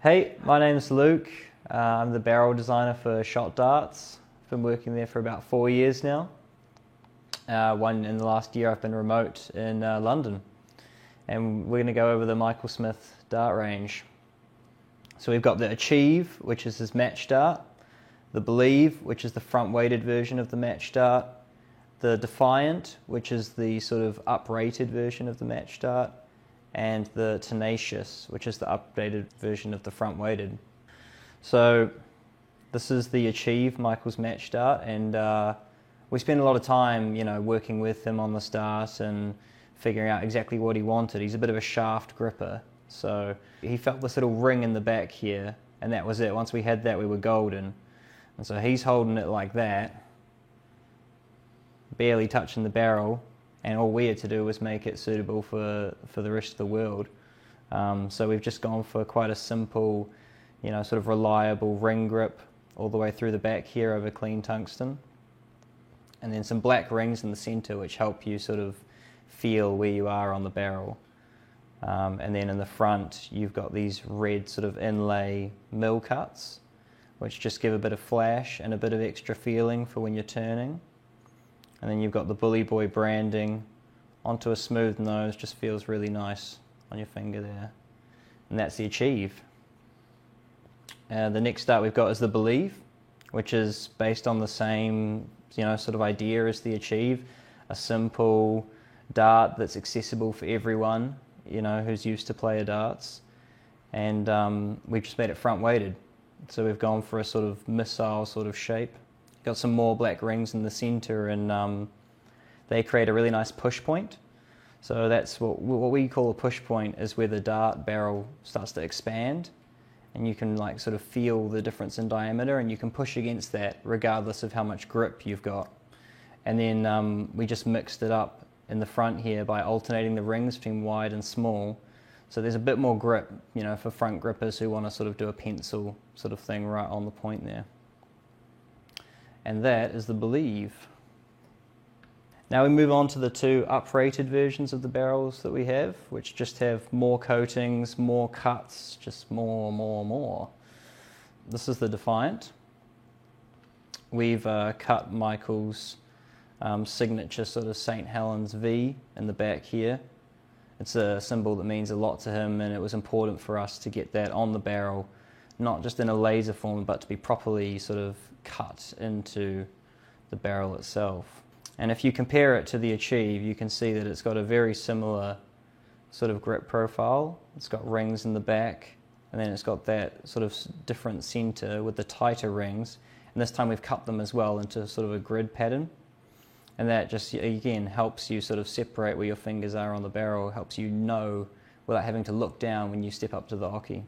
Hey, my name's Luke. I'm the barrel designer for Shot Darts. I've been working there for about 4 years now. In the last year I've been remote in London. And we're going to go over the Michael Smith dart range. So we've got the Achieve, which is his Matchdart, the Believe, which is the front-weighted version of the Matchdart, the Defiant, which is the sort of uprated version of the Matchdart, and the Tenacious, which is the updated version of the front-weighted. So this is the Achieve, Michael's Matchdart, and we spent a lot of time, working with him on this dart and figuring out exactly what he wanted. He's a bit of a shaft gripper, so he felt this little ring in the back here, and that was it. Once we had that, we were golden. And so he's holding it like that, barely touching the barrel, and all we had to do was make it suitable for the rest of the world. So we've just gone for quite a simple, sort of reliable ring grip all the way through the back here over clean tungsten. And then some black rings in the center which help you sort of feel where you are on the barrel. And then in the front you've got these red sort of inlay mill cuts which just give a bit of flash and a bit of extra feeling for when you're turning. And then you've got the Bully Boy branding onto a smooth nose, just feels really nice on your finger there. And that's the Achieve. The next dart we've got is the Believe, which is based on the same sort of idea as the Achieve. A simple dart that's accessible for everyone, who's used to play darts. And we've just made it front weighted. So we've gone for a sort of missile sort of shape. Got some more black rings in the center, and they create a really nice push point. So that's what we call a push point, is where the dart barrel starts to expand, and you can sort of feel the difference in diameter, and you can push against that regardless of how much grip you've got. And then we just mixed it up in the front here by alternating the rings between wide and small. So there's a bit more grip, for front grippers who want to sort of do a pencil sort of thing right on the point there. And that is the Believe. Now we move on to the two uprated versions of the barrels that we have, which just have more coatings, more cuts, just more. This is the Defiant. We've cut Michael's signature sort of St. Helens V in the back here. It's a symbol that means a lot to him, and it was important for us to get that on the barrel, not just in a laser form, but to be properly sort of cut into the barrel itself. And if you compare it to the Achieve, you can see that it's got a very similar sort of grip profile. It's got rings in the back, and then it's got that sort of different center with the tighter rings. And this time we've cut them as well into sort of a grid pattern. And that just, again, helps you sort of separate where your fingers are on the barrel, helps you know without having to look down when you step up to the hockey.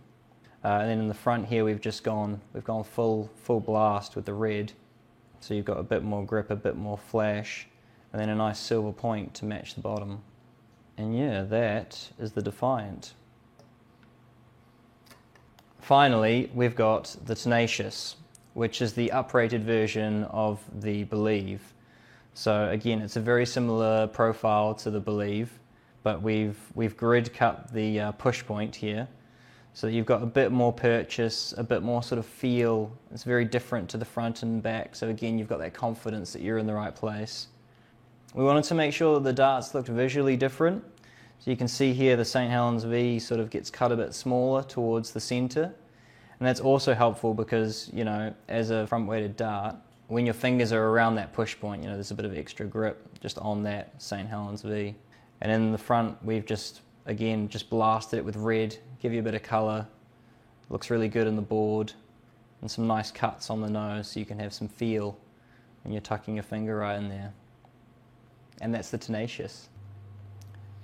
And then in the front here we've gone full blast with the red. So you've got a bit more grip, a bit more flash, and then a nice silver point to match the bottom. And yeah, that is the Defiant. Finally, we've got the Tenacious, which is the uprated version of the Believe. So again, it's a very similar profile to the Believe, but we've grid cut the push point here. So you've got a bit more purchase, a bit more sort of feel. It's very different to the front and back. So again, you've got that confidence that you're in the right place. We wanted to make sure that the darts looked visually different. So you can see here the St. Helens V sort of gets cut a bit smaller towards the center. And that's also helpful because, as a front-weighted dart, when your fingers are around that push point, there's a bit of extra grip just on that St. Helens V. And in the front, we've just blasted it with red, give you a bit of colour. Looks really good in the board, and some nice cuts on the nose so you can have some feel when you're tucking your finger right in there. And that's the Tenacious.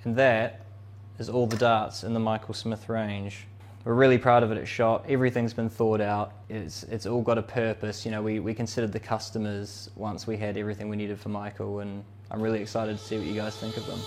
And that is all the darts in the Michael Smith range. We're really proud of it at Shot. Everything's been thought out. It's all got a purpose. We considered the customers once we had everything we needed for Michael, and I'm really excited to see what you guys think of them.